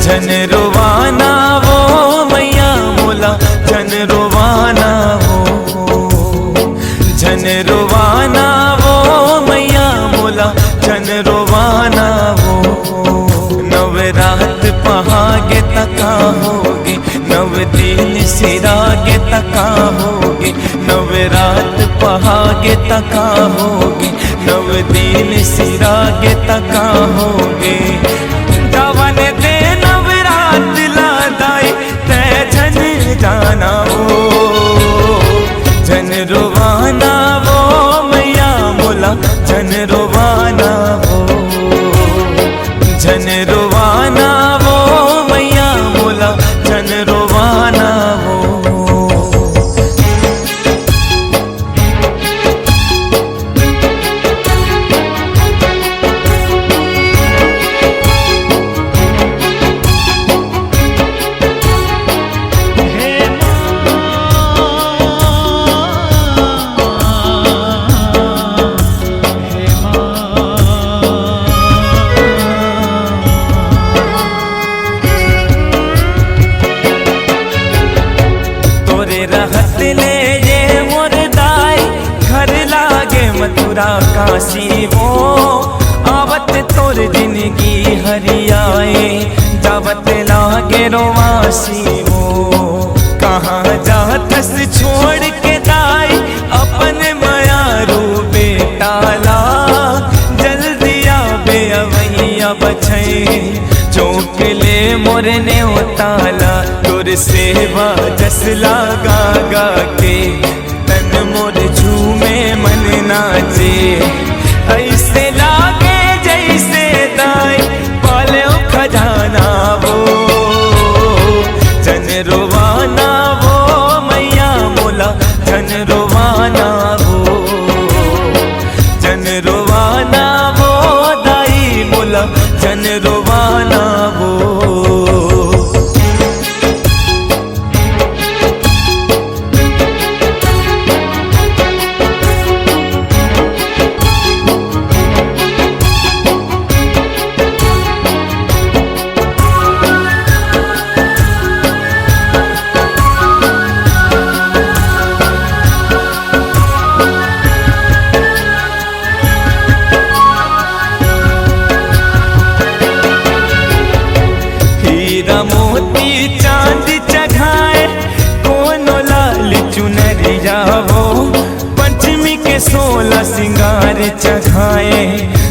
जन रोवाना वो मैया मोला, जन रोवाना वो, जन रोवाना वो मैया मोला, जन रोवाना वो। नवरात पहागे तका होगे, नव दिन सिरागे तका होगे, नवरात पहागे तका होगे, नव दिन सिरागे तका होगे। जवन दे नवरात लादाई तै जन जाना वो, जन रोवाना वो मैया मोला, जन रोवाना वो, जन रोवाना वो मैया मोला, जन रोवाना वो। रहत ले ये मोर दाई, घर लागे मथुरा काशी वो। आवत तोर जिंदगी हरियाए, जावत लागे रोवासी वो। कहाँ जातस छोड़ के दाई, अपन मायारू बेटाला। जल्दी आबे अवैया बछई, चौक ले मोरने उताला। तोर सेवा जस लागा गा के, तन मोर झूमे मन नाचे। ऐसे लागे जैसे दाई पाले खजाना वो, जन रोवाना वो मैया मोला, जन रोवाना वो, जन रोवाना वो दाई मोला, जन रोवाना वो। मोती चांद चढ़ाए कोनो लाल चुनरिया वो। पंचमी के 16 सिंगार चढ़ाए,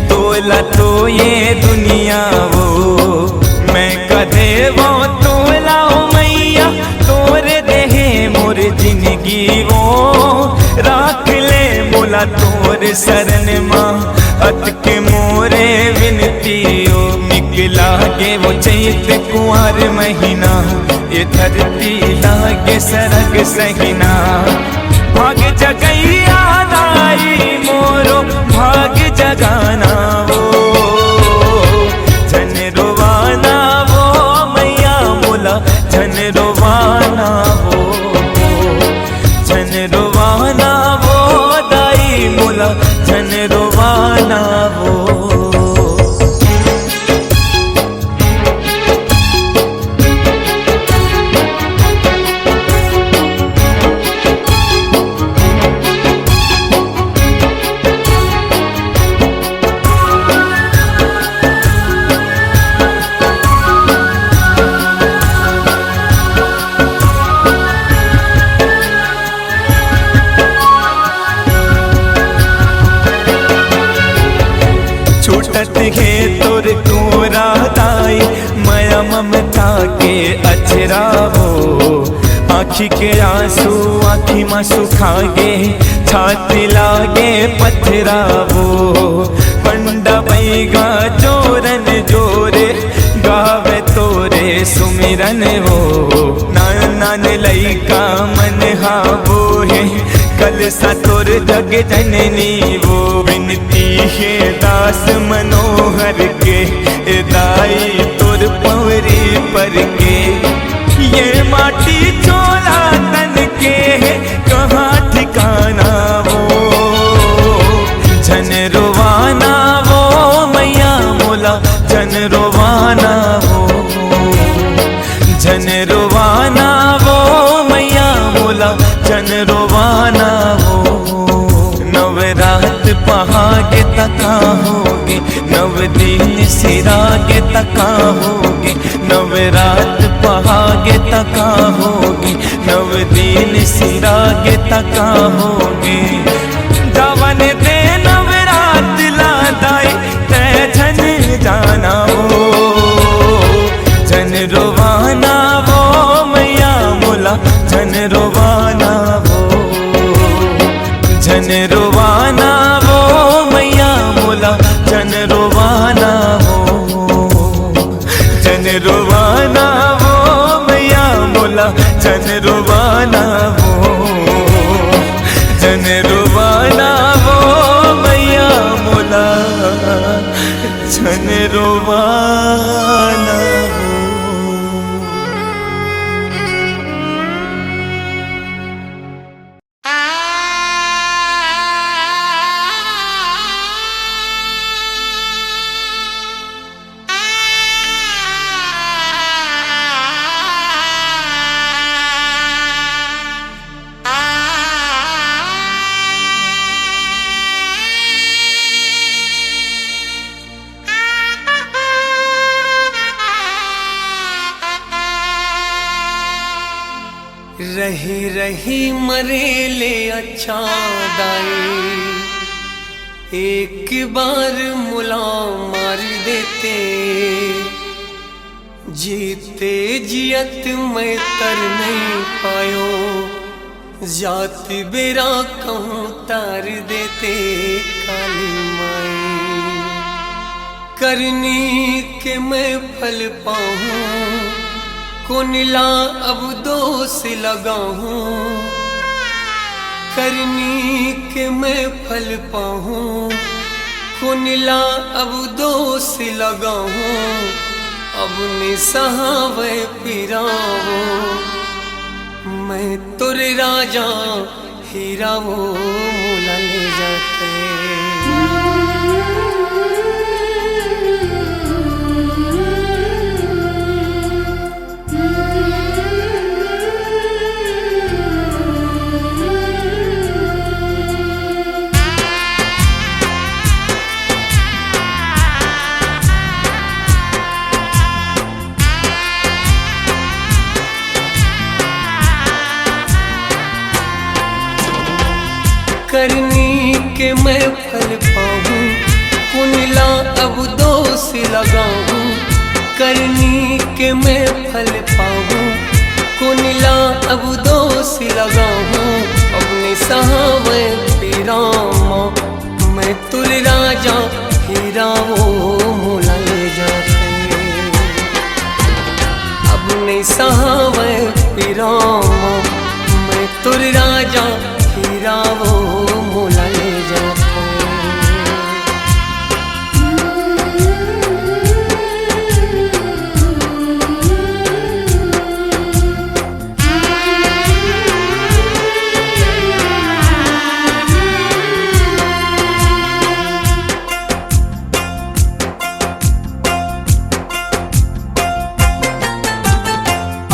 तोला तो ये दुनिया वो। मैं कदे वो तोला मैया, तोरे देहे मोर जिंदगी वो। राख ले मोला तोर शरण माँ, अत के मोरे विनती ओ। लागे वो चैत कुंवर महीना, ये धरती लागे सरग सहीना। भाग जगैया दाई मोरो, भाग जगाना वो। जन रोवाना वो मैया मोला, जन रोवाना वो, जन रोवाना वो दाई मोला, जन रोवाना वो। छूटत है तोर कोरा दाई, माया ममता के अचरा वो। आँखी के आंसू आँखी में सुखागे, छाती लागे पथरा वो। पंडा बैगा जोरन जोरे, गावे तोरे सुमिरन वो। जान लइका मन हावो है कल सा तोर जग जननी वो विनती है दास मनोहर के दाई तोर पवरी पर के ये माटी चोला तन के है कहाँ ठिकाना वो जन रोवाना वो मैया मोला जन रोवाना वो जन रोवाना वो मैया मोला जन रोवाना वो नवरात पहागे तका होगे नव दिन सिरागे तका होगे नवरात पहागे तका होगे नव दिन सिरागे तका होगे जवन दे नवरात लादाई तै जन जाना वो जन रोवाना वो मैया मोला जन रोवाना वो जन रोवाना वो मैया मोला जन रोवाना वो जन रोवाना वो मैया मोला जन रोवाना वो जन रोवाना वो मैया मोला जन रोवाना वो। रही रही मरे ले अच्छा दाई एक बार मुला मार देते जीते जियत मैं तर नहीं पायो जात बेरा कहूँ तार देते काली माई करनी के मैं फल पाऊँ कोनिला अब दोष लगाऊं करनी के मैं फल पाऊं कोनिला अब दोष लगाऊं अब निसहावे पिरावो मैं तुरे राजा हीरा वो मोला ले जाते करनी के मैं फल पाऊँ कुनिला अब दोष लगाऊँ करनी के मैं फल पाऊँ कुनिला अब दोष लगाऊँ अपने सहावे पीरामा मैं तुर राजा हीरा वो मोला ले जाते अपने सहावे पीरामा मैं तुर राजा हीरा वो मोला ले जाते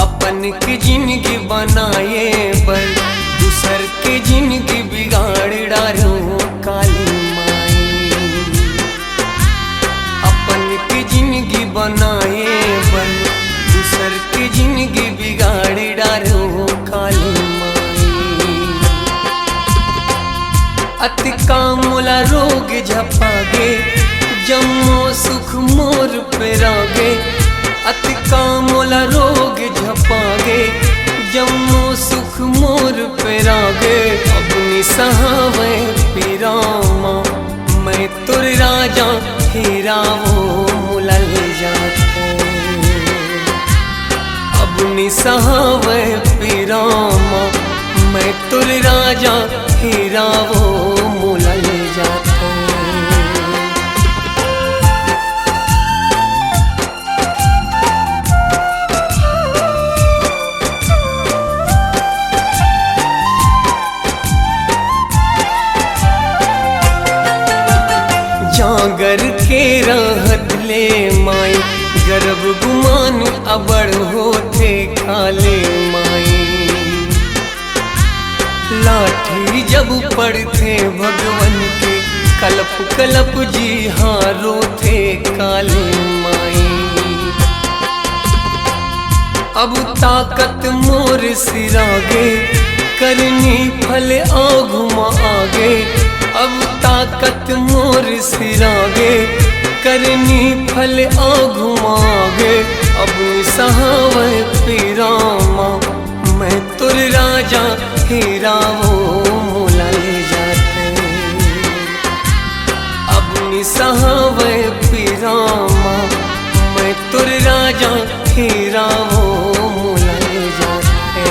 अपन की जिंदगी बनाए पर दूसर के जिंदगी बिगाड़ डालो काली माई अपन की जिंदगी बनाए पर दूसर की जिंदगी बिगाड़ डालो काली माई अति कामुला रोग झपागे जम्मो सुख मोर पे रागे अति कामुला रोग झपागे जम्मो सुख मोर पे रागे अपनी सहावे पीरामा मैं तुर राजा हीरा वो मुला ले जाते अपनी सहावे रामा मैं तुर राजा हीरा वो मोलल जाते। जागर के रहत ले माई गर्भ गुमान अबड़ होते काले माई। लाठी जब पड़ते भगवन के कलप कलप जी हारो थे काले माई। अब ताकत मोर सिरागे करनी फल आघुमा आगे। अब ताकत मोर सिरागे करनी फल आघुमागे। अब सहावे पीरामा मैं तुर राजा हीरा वो मोलल जाते। अब सहावे पीरामा मैं तुर राजा हीरा वो मोलल जाते।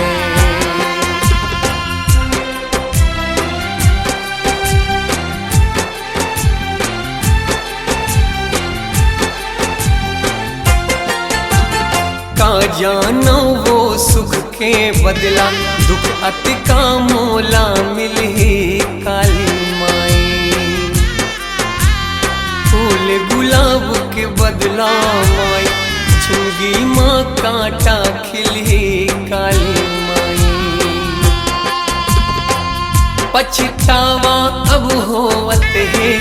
का जानो वो सुख के बदला दुख अति का मोला मिली काली माई। फूल गुलाब के बदला माई जिंदगी माँ कांटा खिली काली माई। पछतावा अब होवत है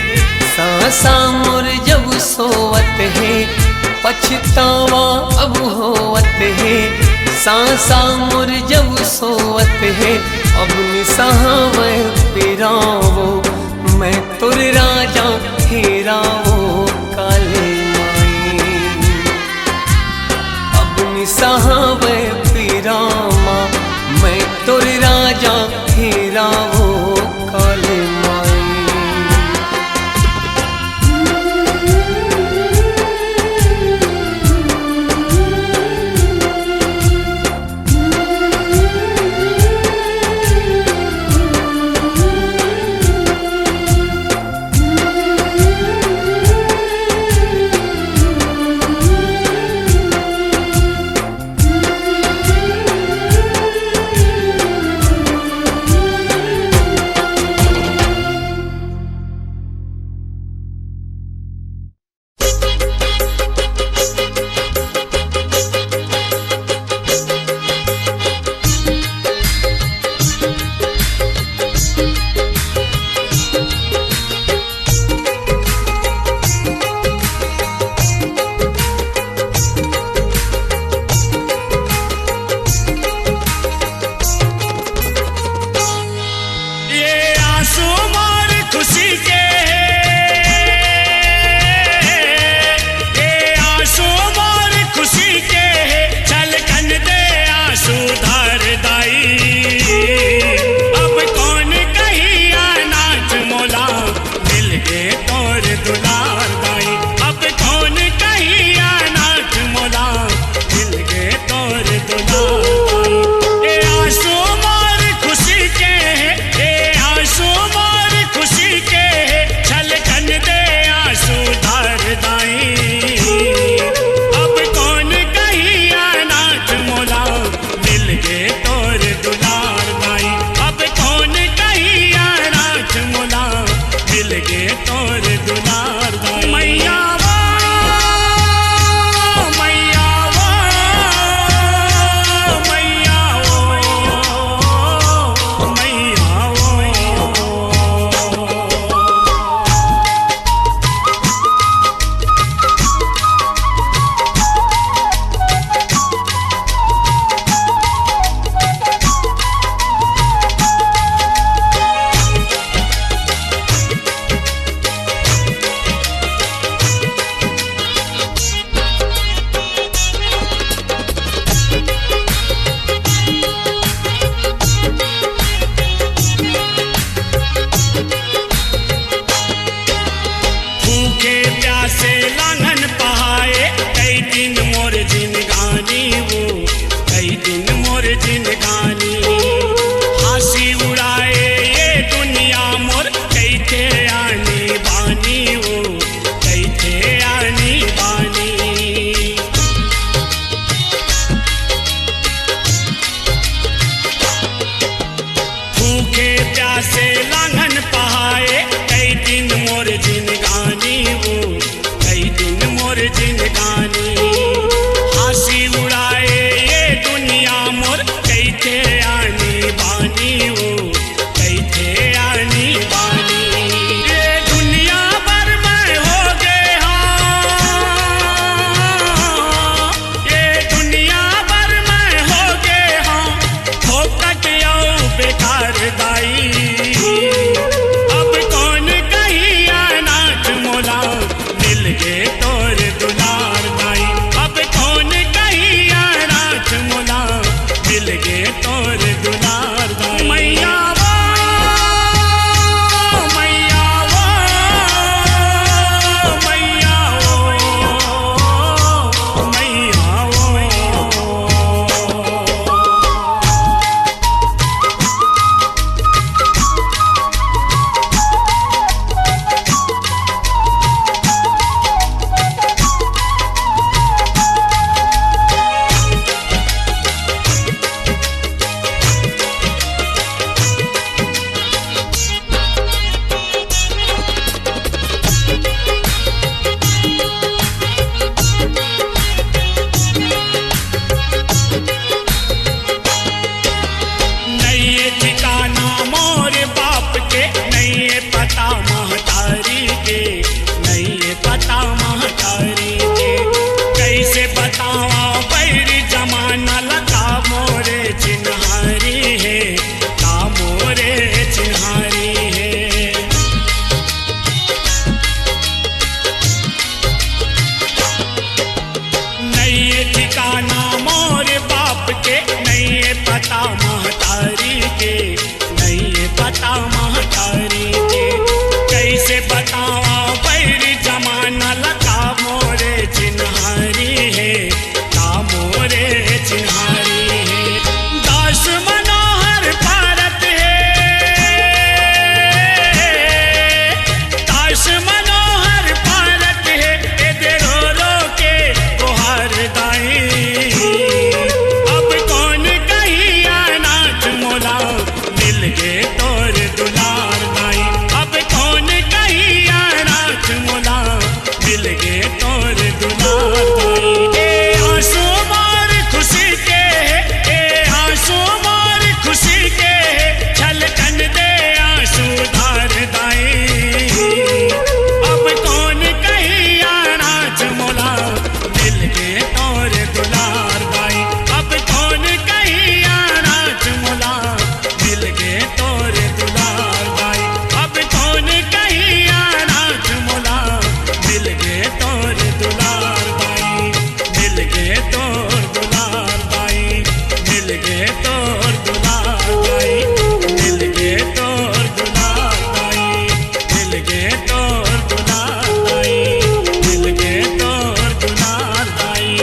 सासा मोर जब सोवत है। पछतावा अब होवत है सांसा मोर जब सोवत है। अब निसहावे पीरावो मैं तुर राजा हीरा वो काले माई। अब निसहावे पीरामा मैं तुर राजा हीरा वो काले माई। ठिकाना मोर बाप के, नहीं है पता महतारी के, नहीं है पता महतारी के। कैसे बतावा बैरी जमाना लगा मोरे चिन्हारी है, का मोरे चिन्हारी है। दास मनोहर भारत है, दास मनोहर भारत है, ए रो रो के गुहार गाई। अब कौन कहीं अनाथ मोला मिल गए तोर दुलार गाई। अब कौन कहीं अनाथ मोला मिल गए तोर दुलार गाई। ए आंसू मार खुशी के, ए आंसू मार खुशी के, छलकन दे आंसू धार दाई। अब कौन कहीं अनाथ मोला मिल गए तोर दुलार गाई। अब कौन कहीं अनाथ मोला मिल गए तोर दुलार गाई। अब कौन कहीं अनाथ मोला मिल गए तोर दुलार गाई। मिल गए तोर दुलार गाई, मिल गए तोर दुलार गाई, मिल गए तोर दुलार गाई, मिल गए तोर दुलार गाई, मिल गए तोर दुलार गाई।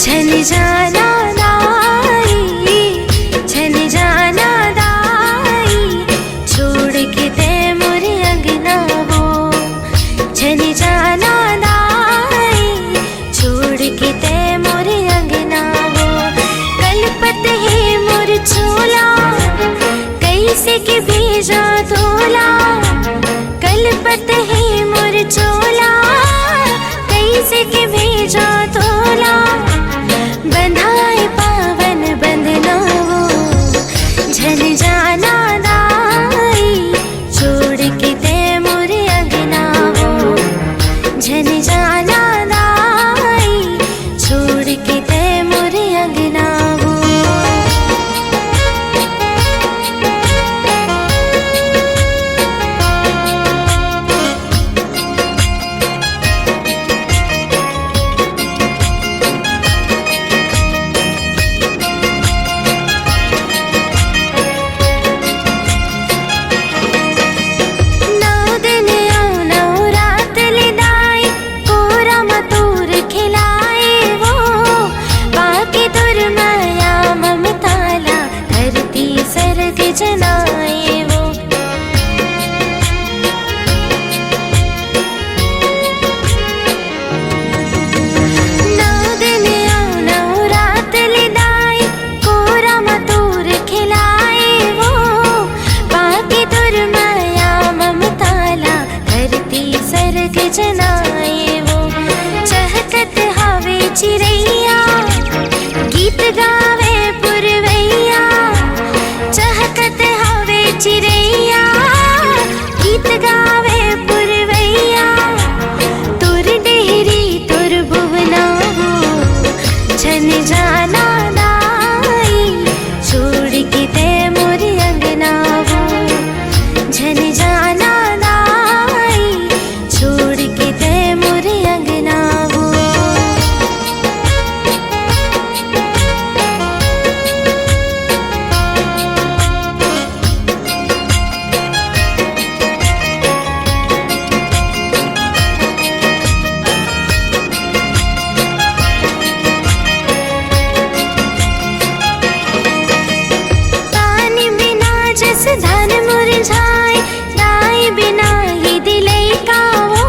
छन जाना दाई, छन जाना दाई, छोड़ के ते मोरे अंगना वो। छन जाना दाई, छोड़ के ते मोरे अंगना वो। कलपत है मोर चोला, कैसे के भेजा तोला। कलपत है मोर चोला, कैसे के भेजा तोला। बंधाए पावन बंधना वो, झन जाना दाई, छोड़ के ते मोरे अंगना वो। झन जाना दाई, छोड़ के ते मोरे अंगना वो। जनाए वो नौ दिन नौ रात लिदाई, कोरा मतूर खिलाए वो। बाकी तुर माया ममताला, धरती सर्ग जनाए वो। चहकत हवे चिड़ैया, गीत गावे पुरवैया। चहकत हवे चिड़ैया, गीत गावे पुरवैया। तुर डेहरी तुर भुवना हो, छन जाना दाई, छोड़ के ते मोरे अंगना वो। झन जाना दाई, छोड़ के ते मोरे अंगना वो। धन मुरझाए, दाई बिना ही दिले का वो।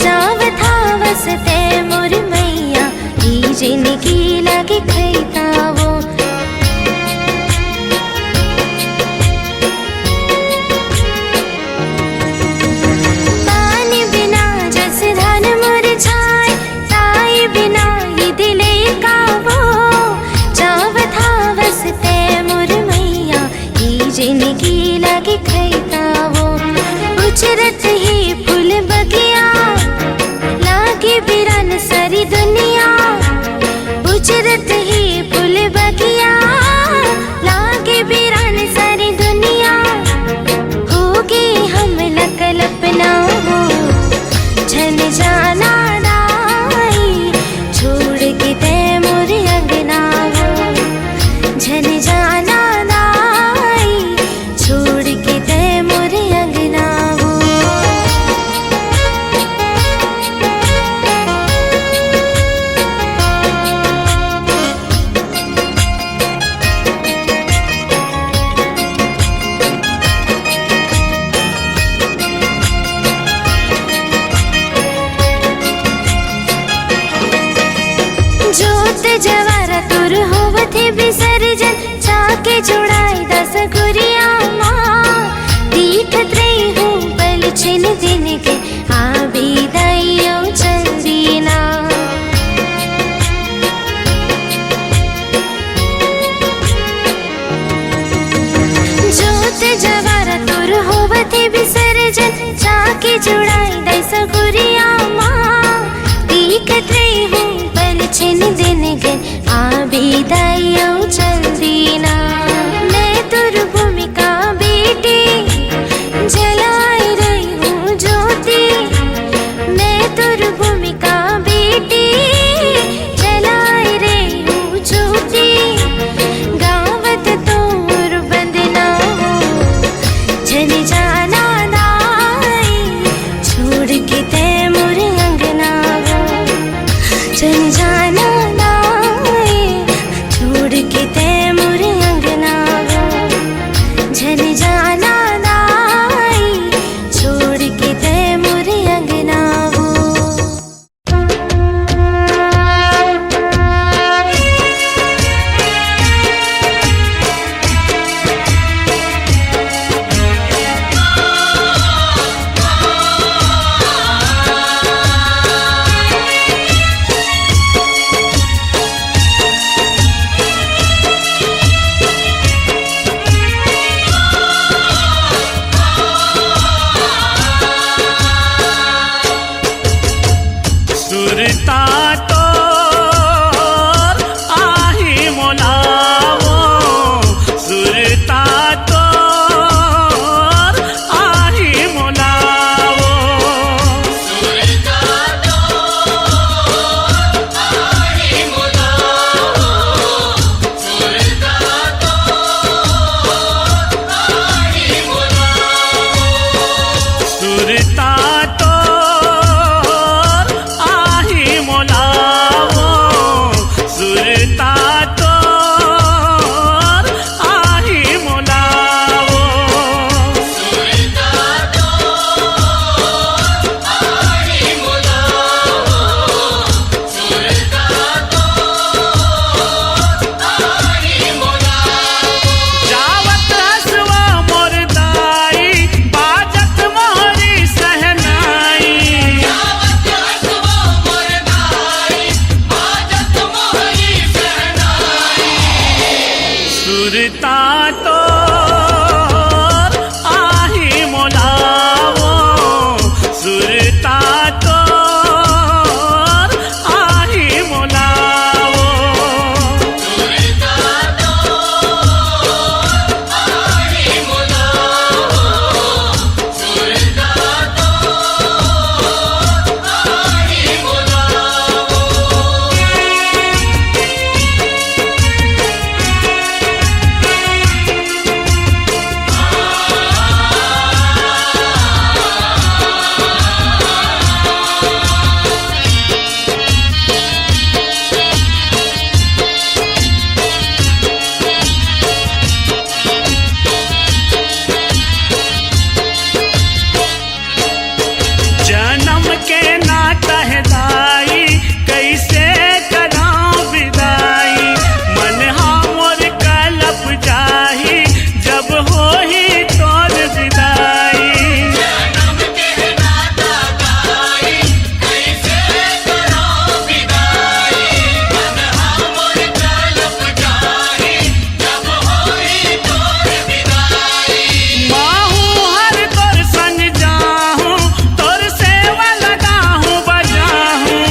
जाव था वसते मोर मैया, ही जिनकी लगे खैता वो। पानी बिना जस धन मुरझाए, दाई बिना ही दिले का वो। जाव था वसते मोर मैया, जिनकी लगे खैता वो। उचरत ही फूल बगिया, लागे बिरन सारी दुनिया। उचरत ही फूल बगिया, लागे बिरन सारी दुनिया। होगी हम कल्पना हो, झन जाना दाई, छोड़ के ते मोरे अंगना वो। झन जाना दाई, छोड़ के ते मोरे अंगना वो। जोत जवारा तुर होवथे विसर्जन, चाके जुड़ाई दस गुरिया माँ। तीर्थ त्रय हो बल छिन दिन के, आबी दाइयो चल दीना। जोत जवारा तुर होवथे विसर्जन, चाके जुड़ाई दस गुरिया माँ। तीर्थ त्रय हो बल छिन दिन के, आबी दाइयो चल दीना। मैं तुर भूमिका बेटी, जलाई रही हूँ ज्योति। मैं तुर भूमिका बेटी, जलाई रही हूँ ज्योति। गावत तोर बंदना हो, झन जाना दाई, छोड़ के ते मोरे अंगना वो। झन जाना दाई, सुरता तो आही मोलावो सुरता तो आही मोलावो सुरता तो आही मोलावो सुरता तो आही मोलावो सुरता तो आही मोलावो सुरता तो आही मोलावो सुरता तो आही मोलावो सुरता तो आही मोलावो जावत हसवा मोर दाई बाजत मोहरी सहनाई जावत हसवा मोर दाई बाजत मोहरी सहनाई सुरता तो आही मोलावो सुरता तो आही मोलावो सुरता तो आही मोलावो सुरता तो आही मोलावो जन्म के नाता है दाई कैसे कराऊं विदाई मन मोर कलप जाही जब होही तोर विदाई जन्म के नाता दाई कैसे करो विदाई मन हमर कलप जाही जब होई तोर विदाई माहू हर तोर संग जाहूं तोर सेवा लगाहूं बजाहूं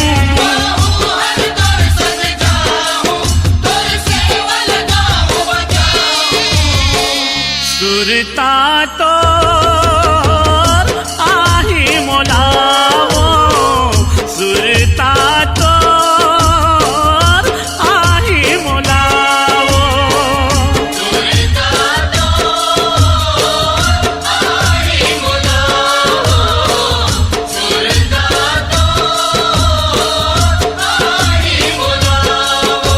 बाहु हर तोर संग जाहूं तोर सेवा लगाहूं बजाहूं सुरता तो आही मोलावो सुरता तो आही मोलावो सुरता तो आही मोलावो सुरता तो आही मोलावो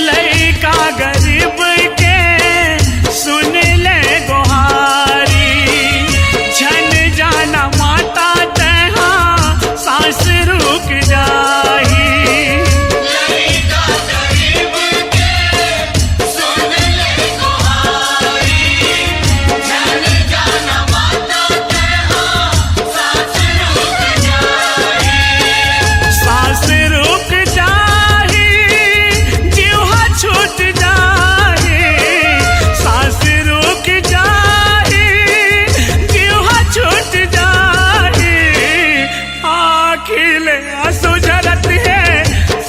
लइका गरीब के सुन ले गोहारी झन जाना माता तहा सांस रुक जाही लइका गरीब के सुन ले गोहारी जन जाना माता तेहा सांस रुक जाई सांस रुक जाही जीवा छूट जाही सांस रुक जाही जीवा छूट जाही आखिल असुझरत है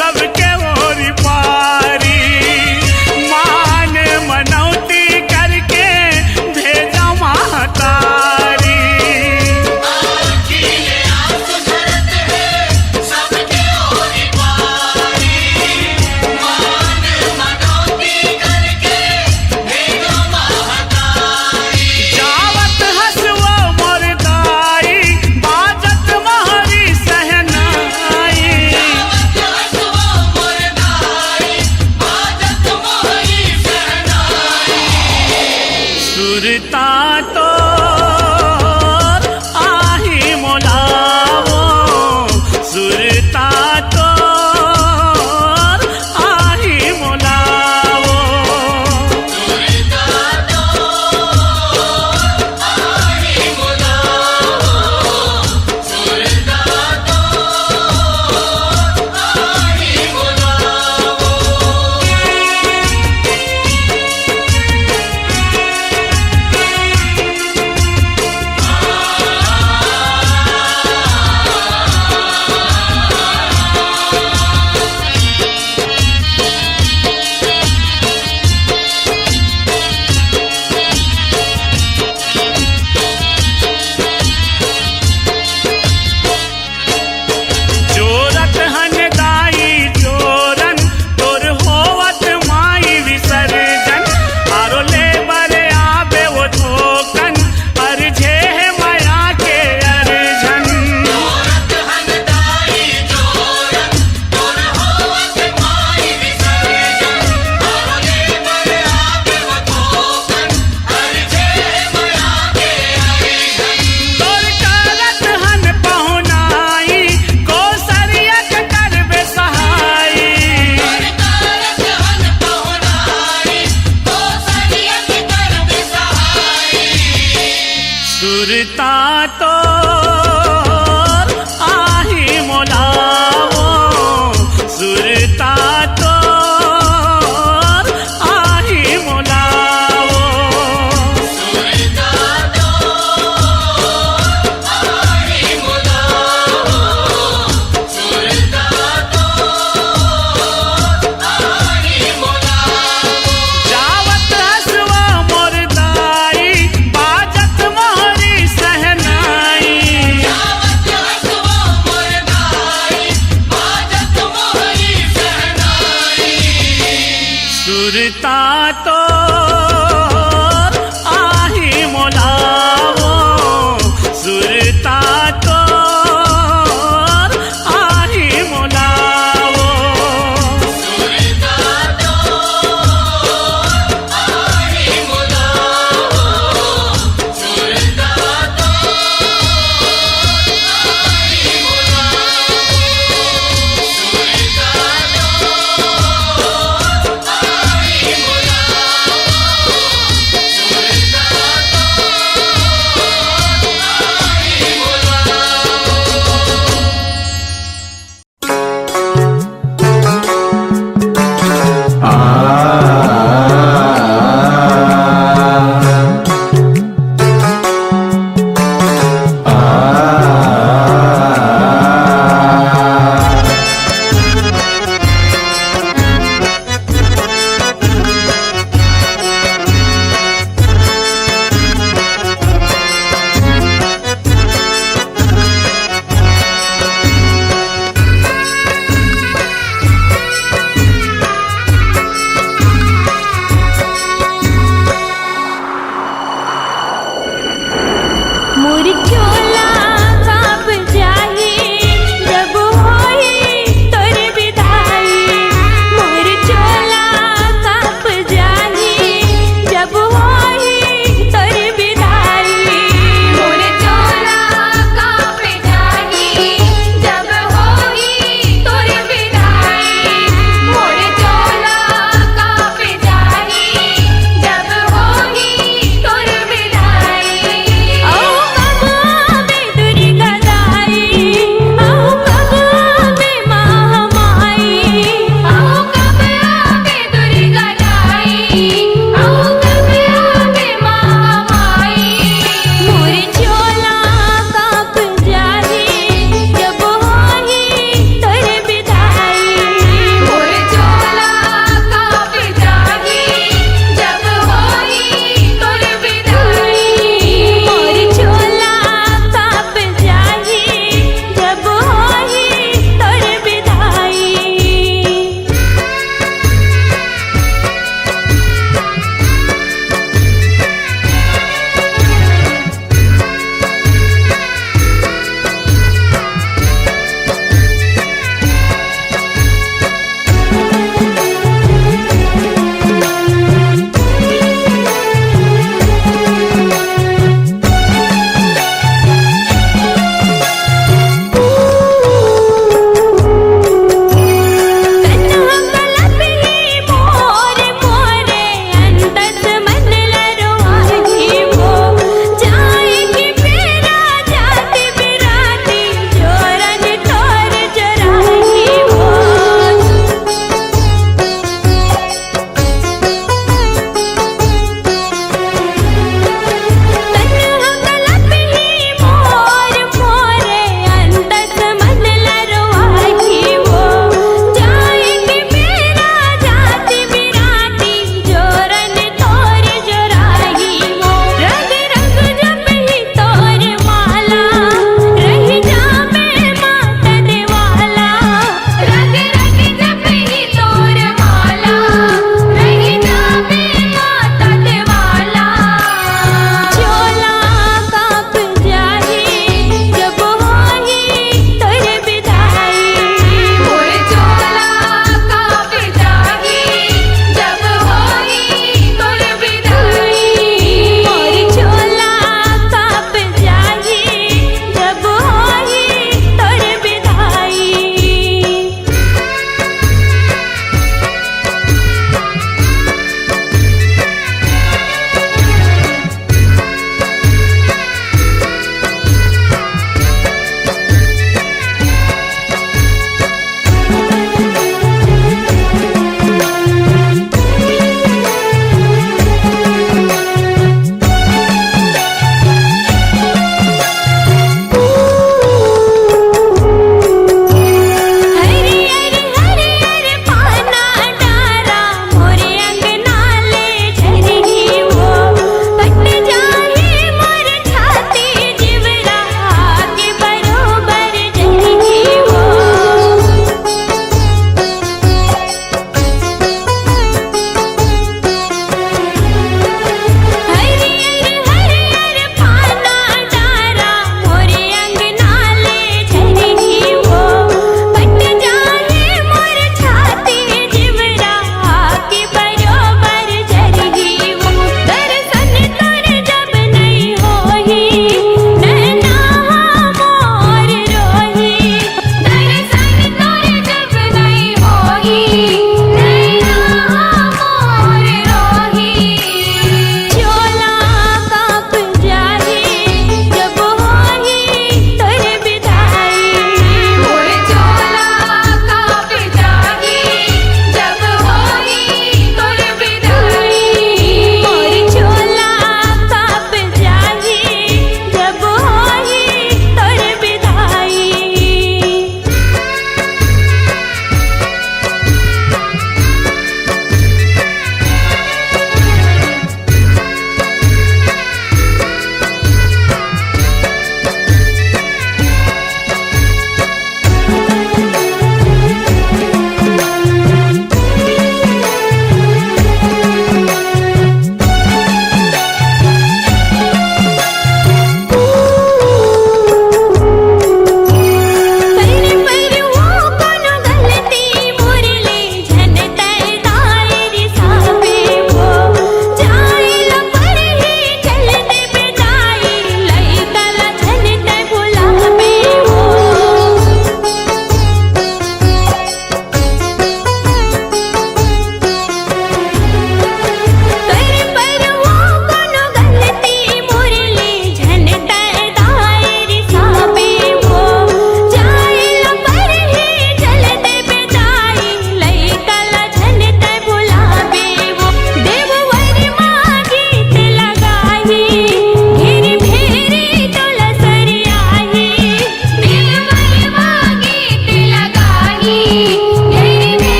सबके ओरी पारी मान मनौती करके भेजा महतारी आखिले आंसू झरत है सबके ओरी पारी मान मनौती करके भेजो महतारी जावत हसवा मोर दाई बाजत मोहरी सहनाई जावत हसवा मोर दाई बाजत मोहरी सहनाई सुरता तो आही मोलावो सुरता तो आही मोलावो सुरता तो आही मोलावो सुरता तो आही सुरता तो आही मोलावो सुरता तो आही मोलावो Hare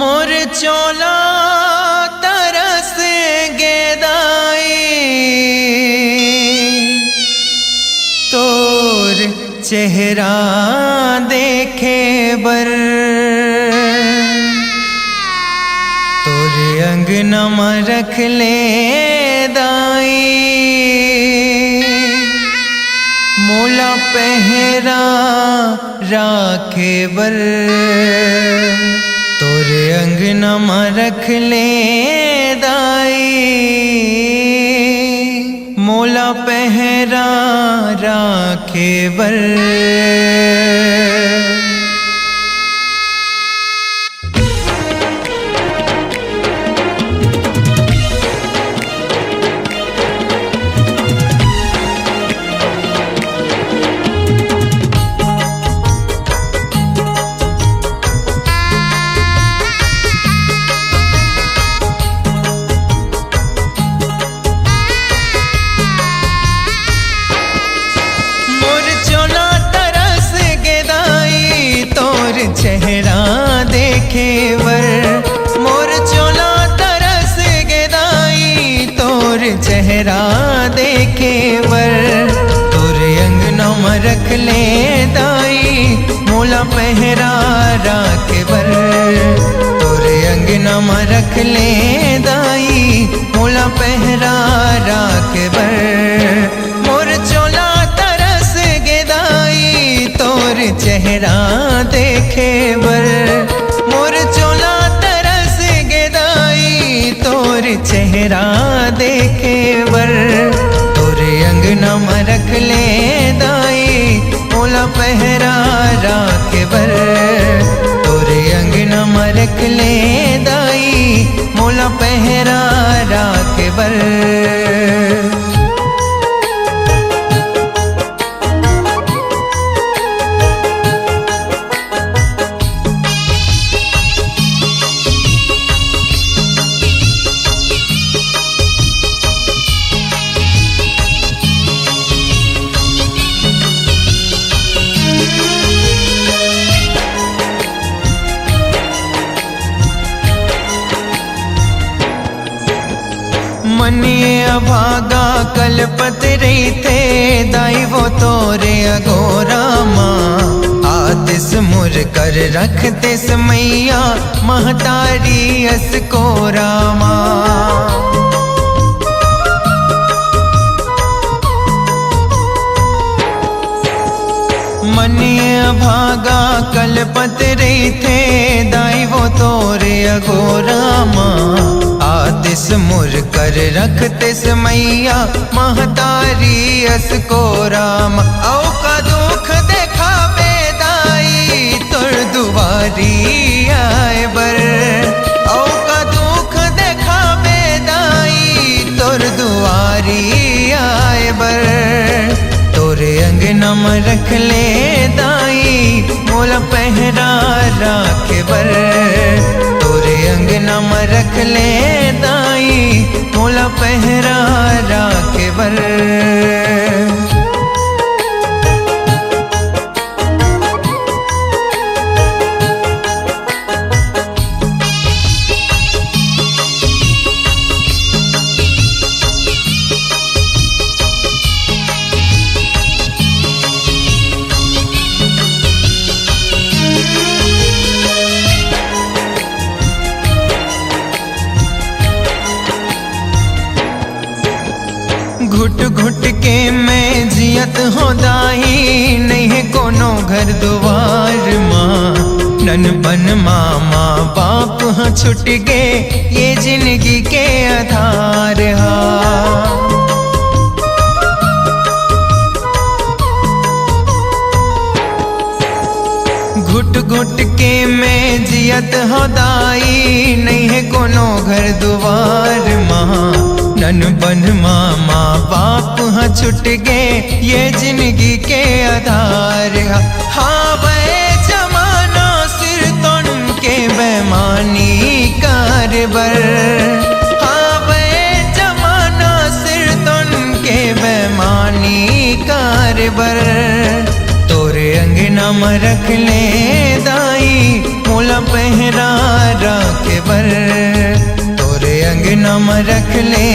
मोर चोला तरस गेदाई तोर चेहरा देखे बर तोर अंगना में रख ले दाई मोला पहरा राखे बर तोरे अंगना में रख ले दाई मोला पहरा राखे बर। चेहरा देखे वर मोर चोला तरस गेदाई तोर चेहरा देखे वर तोर अंगना में रख ले दाई मोला पहरा राखे वर तोर अंगना में रख ले दाई मोला पहरा राखे वर मोर चोला तरस गेदाई तोर चेहरा देखे बर मोर चोला तरस गेदाई तोर चेहरा देखे बर तोरे अंगना में रख ले दाई मोला पहरा राखे बर तोरे अंगना में रख ले दाई मोला पहरा राखे बर। मनिए अभागा कलपत रही थे दाई वो तोरे अगोरा माँ आतिस मुर कर रखते समैया महतारी अस कोरा माँ मनिए अभागा कलपत रही थे दाई वो तोरे अगोरा माँ आतिस मुर कर रखते समैया महतारी अस कोरा माँ औ का दुख देखा बेदाई तुर दुआरी आए बर औ का दुख देखा बेदाई तुर दुआरी आए बर तोरे अंगना में रख ले दाई मोला पहरा राखे बर तोरे अंगना में रख ले दाई मोला पहरा राखे बर। घुट घुट के मैं जियत हो दाही नहीं कोनो घर द्वार माँ नन बन मामा बाप हाँ छुट गए ये जिंदगी के आधार हा घुट घुट के मैं जियत हो दाई नहीं है कोनो घर द्वार माँ नन बन मामा बाप हाँ छुट गए ये जिंदगी के आधार हाँ वे जमाना सिर तुन के बेमानी कारबर हाँ वे जमाना सिर तुन के बेमानी कारबर तोरे अंगना में रख ले दाई मोला पहरा रख अंगना में रख ले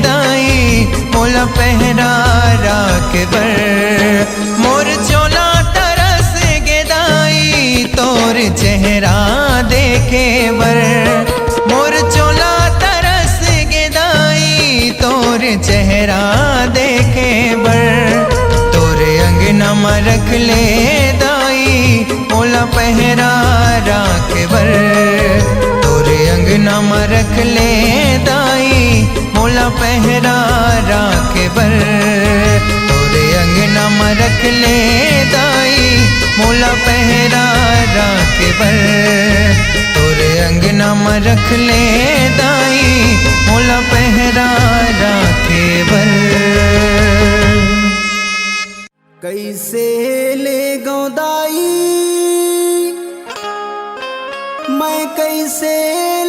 दाई मोला पहरा राख बर। मोर चोला तरस गे दाई तोर चेहरा देखे बर। मोर चोला तरस गे दाई तोर चेहरा देखे बर। तोरे अंगना में रख ले दाई मोला पहरा राख बर। तोरे अंगना में रख ले दाई मोला पहरा राख बर। तोरे अंगना में रख ले दाई मोला पहरा राख बर। तोरे अंगना में रख ले दाई मोला पहरा राख बर। कैसे ले गौदाई मैं कैसे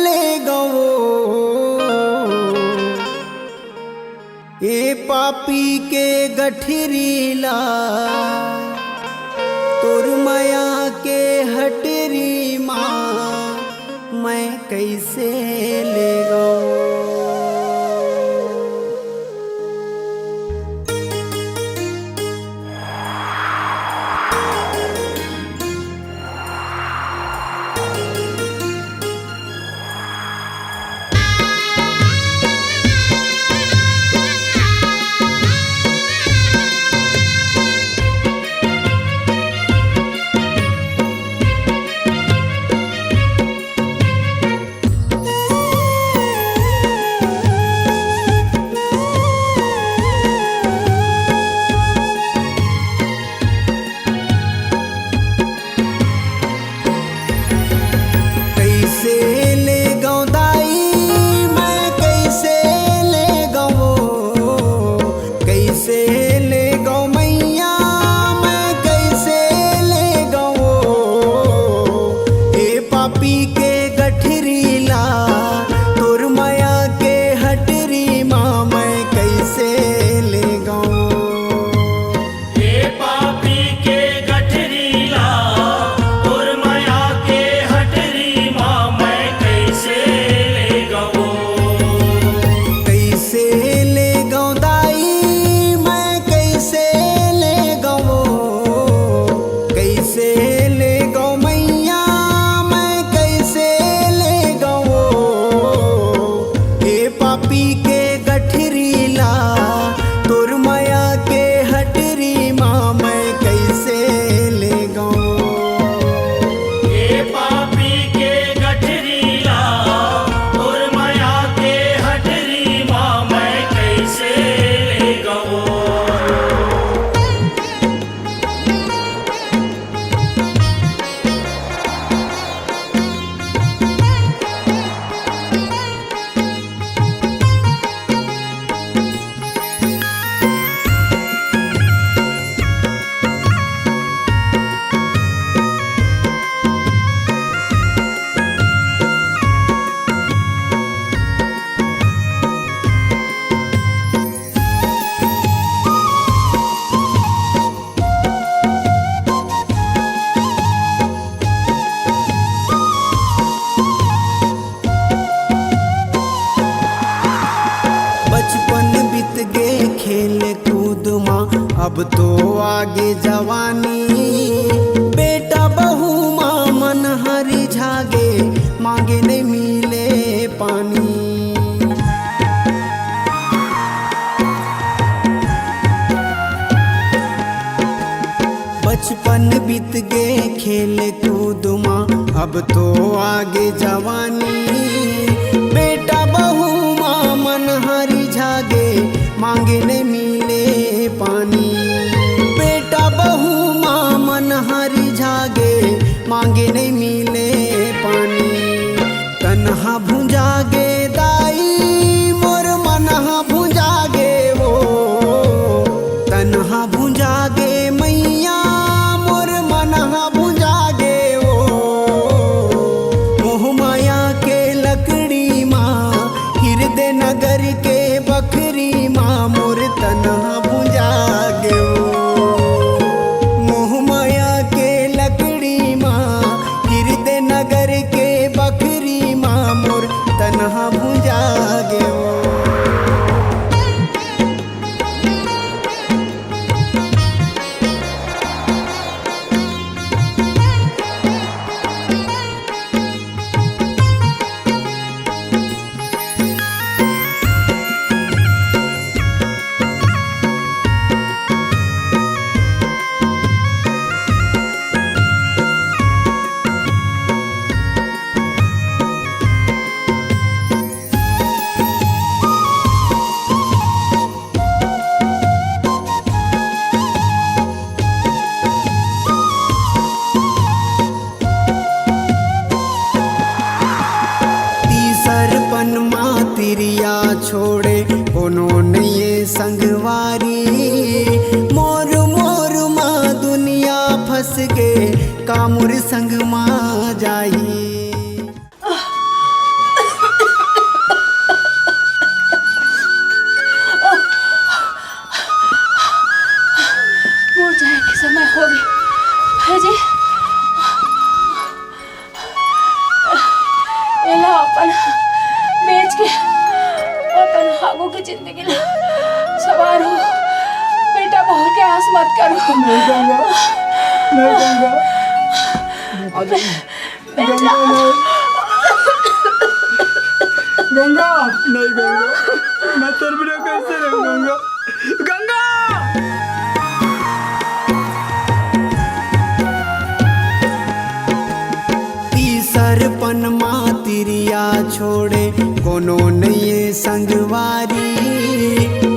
ले गो ए पापी के गठरीला तोर माया के हटरी माँ मैं कैसे ले गो। अब तो आगे जवानी बेटा बहू माँ मन हरी झागे मांगे नहीं मिले पानी। बचपन बीत गए खेल कूद माँ अब तो आगे जवानी बेटा बहू माँ मन हरी झागे मांगे नहीं मिले पानी। बेटा बहू माँ मन हरी झागे मांगे नहीं मिले पानी। तन्हा भुंजागे दाई मोर मनहा भुंजागे वो तन्हा भुंजागे मैया मोर मनहा भुंजागे वो। मोह माया के लकड़ी माँ हृदय नगर के बकरी माँ मोर तन्हा भुंजागे वो। मोह माया के लकड़ी माँ हृदय नगर के बकरी माँ मोर तन्हा भुंजागे कामुर संग माँ जाही। मोर जाए के समय हो गए है जी। एला अपन बेच के अपन आगू की जिंदगी ला सवार हो। बेटा बहू के आस मत करो। नहीं गंगा, नहीं गंगा, बेटा गंगा, नहीं गंगा, मैं तेरे बिना कैसे रहूंगा गंगा। तीसरपन मातिरिया छोड़े कोनो नहीं संगवारी।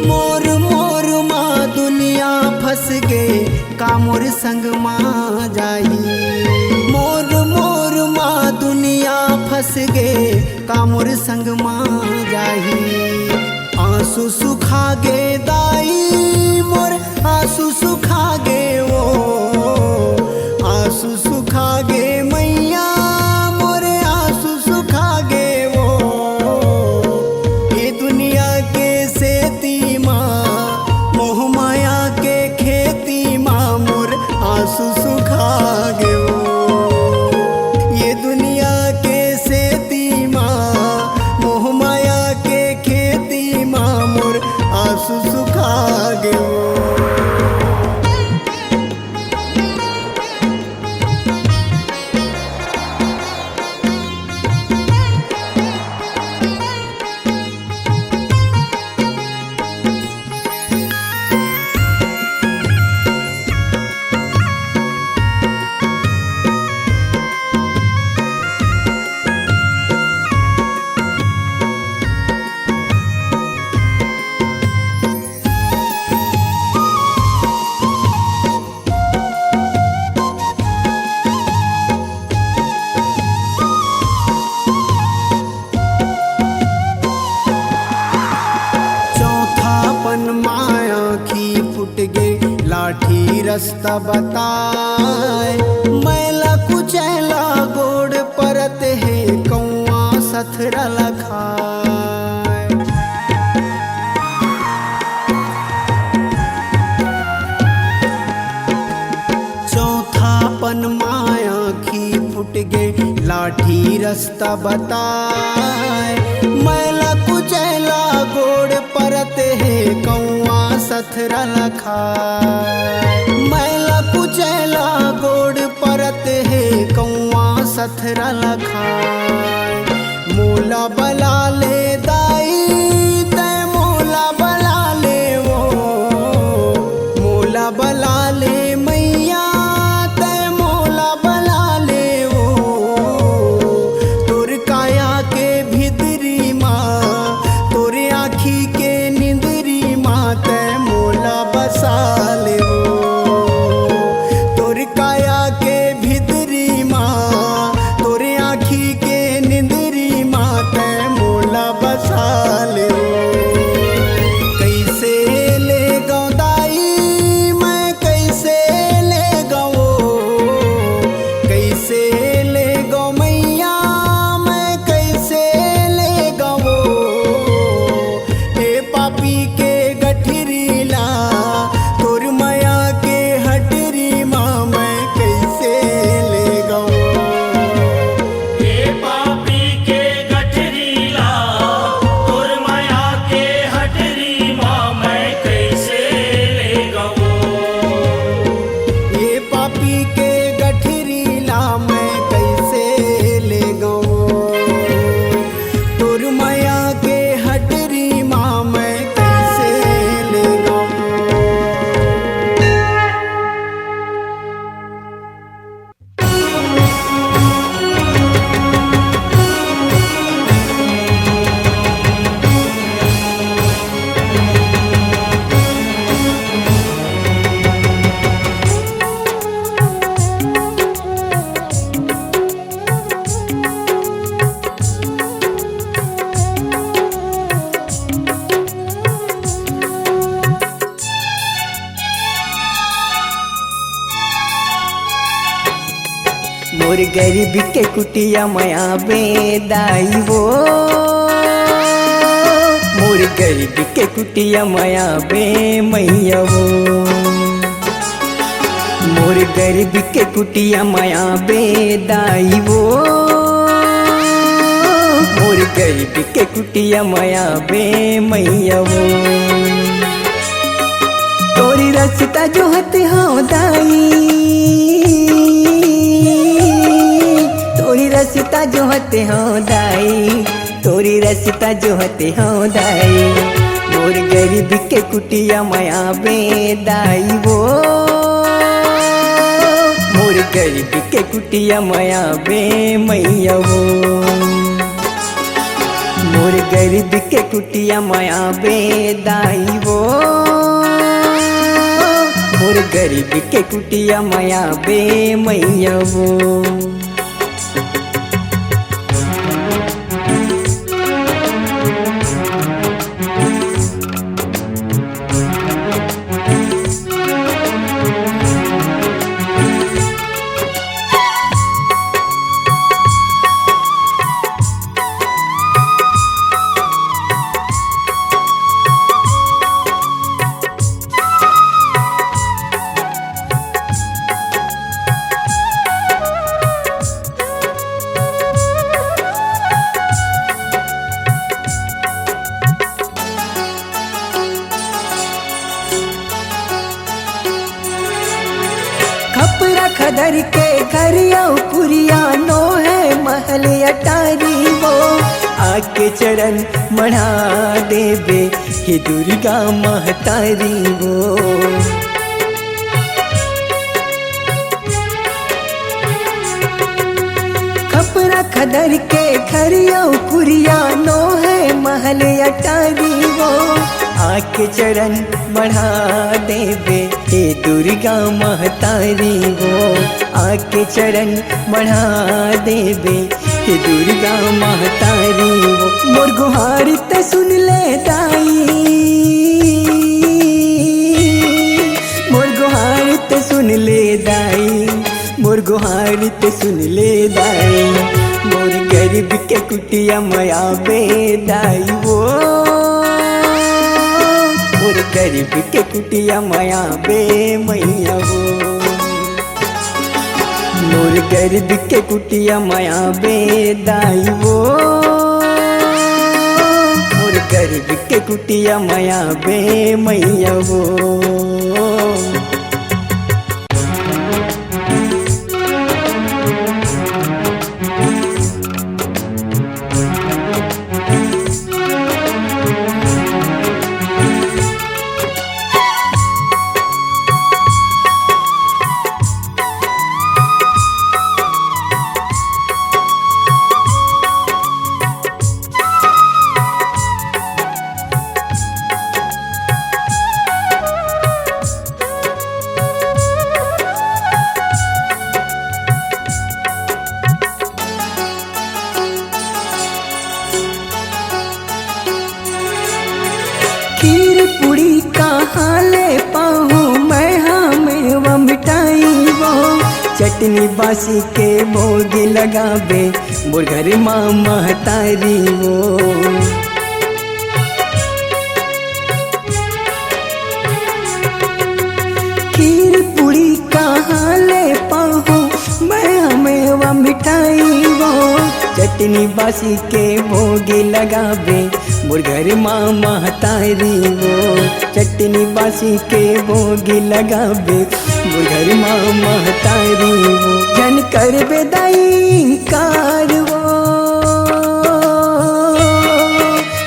मोर मोर माँ दुनिया फंस गए कामुर संग माँ जाही। मोर मोर माँ दुनिया फंस गए कामुर संग माँ जाही। आंसू सुखा गे दाई मोर आंसू सुखा गे वो। आंसू सुखा गे मैया मोरे आंसू सुखा गे वो। ये दुनिया के सेती माँ मोह माया के खेती माँ मोर आंसू सुखा गे वो। ये दुनिया के सेती माँ मोह माया के खेती माँ मोर आंसू सुखा गे वो। लाठी रास्ता बताए मैला कुचैला गोड़ परत है कौआ सथरा लखाए। चौथापन माया खी फुट गए लाठी रास्ता बताए मैला कुचैला गोड़ परत है कौआ सथरा लखाए। मैला कुचैला गोड़ परत है कौआ सथरा लखाए। मोला बला ले दाई तै मोला बला ले वो। मोला बला ले मैया तै मोला बला ले वो। तोर काया के भितरी माँ तोरे आँखी के निंदरी माँ तै मोला बसा ले वो। तोर काया के भितरी माँ तोरे आँखी के निंदरी माँ तै मोला बसा ले वो। कैसे ले गौदाई मैं कैसे मोर गरीब के कुटिया माया बेदाई वो, मोर गरीब के कुटिया माया बे मैया वो, मोर गरीब के कुटिया माया बेदाई वो, मोर गरीब के कुटिया माया बे मैया वो। तोरी रास्ता जो हते हाँ दाई, तोरी रास्ता जो हते हाँ दाई, तोरी रास्ता जो हते हाँ दाई, मोर गरीब के कुटिया माया बेदाई वो, मोर गरीब के कुटिया माया बे मैया वो, मोर गरीब के कुटिया माया बेदाई वो, मोर गरीब के कुटिया माया बे मैया वो। खपरा खदर के घरिया पुरिया नो है महल अटारी वो, आके चरण मढ़ा देवे हे दुर्गा महतारी वो। खपरा खदर के घरिया पुरिया नो है महल अटारी वो, आके चरण बढ़ा देवे हे दुर्गा महतारी वो, आके चरण बढ़ा देवे हे दुर्गा महतारी वो। मोर गुहारी ते सुन ले दाई, मोर गुहारी ते सुन ले दाई, मोर गुहारी ते सुन ले दाई, मोर गरीब के कुटिया माया बेदाई वो, मोर गरीब के कुटिया माया बे मैया वो, मोर गरीब के कुटिया माया बेदाई वो, मोर गरीब के कुटिया माया बे मैया वो। खीर पूड़ी कहाँ ले पाऊँ मैं, हाँ मेवा मिठाई वो, चटनी बासी के भोग लगावे मोर घर माँ महतारी वो। खीर पूड़ी कहाँ ले पाऊँ मैं, हाँ मेवा मिठाई वो, चटनी बासी के भोग लगावे मोर घर माँ महतारी वो, चटनी बासी के भोग लगावे मोर घर माँ महतारी वो। जन कर बेदाई कार वो,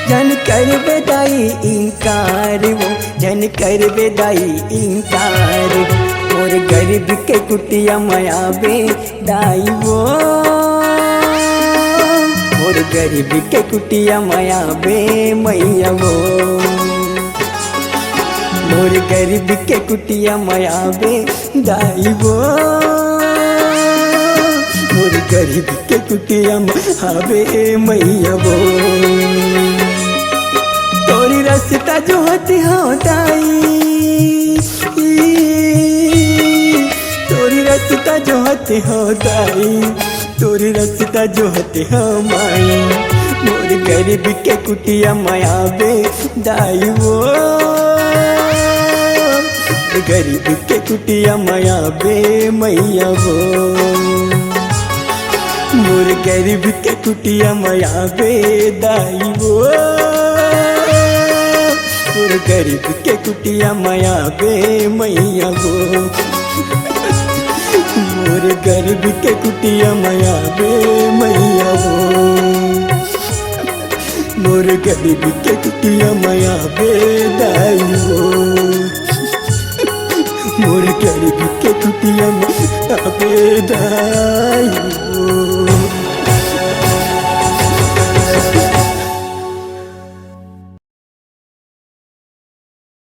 जन कर बेदाई इंकार वो, जन कर बेदाई इंकार वो, मोर गरीब के कुटिया माया बेदाई वो, मोर गरीब के कुटिया माया बे मैया वो, मोर गरीब के कुटिया माया बे दाई वो, मोर गरीब के कुटिया माया बे मैया वो। तोरी रास्ता जो हती हाँ दाई, तोरी रास्ता जो हते हो दाई, तोर रास्ता जो हते हो माई, मोर गरीब के कुटिया माया बे दाई वो, गरीब के कुटिया माया बे मैया वो, मोर गरीब के कुटिया माया बे दाई वो, मोर गरीब के कुटिया माया बे मैया वो, मोर गरीब के कुटिया माया बे मैया वो, मोर गरीब के कुटिया माया बे दाई वो, मोर गरीब के कुटिया माया बे दाई वो।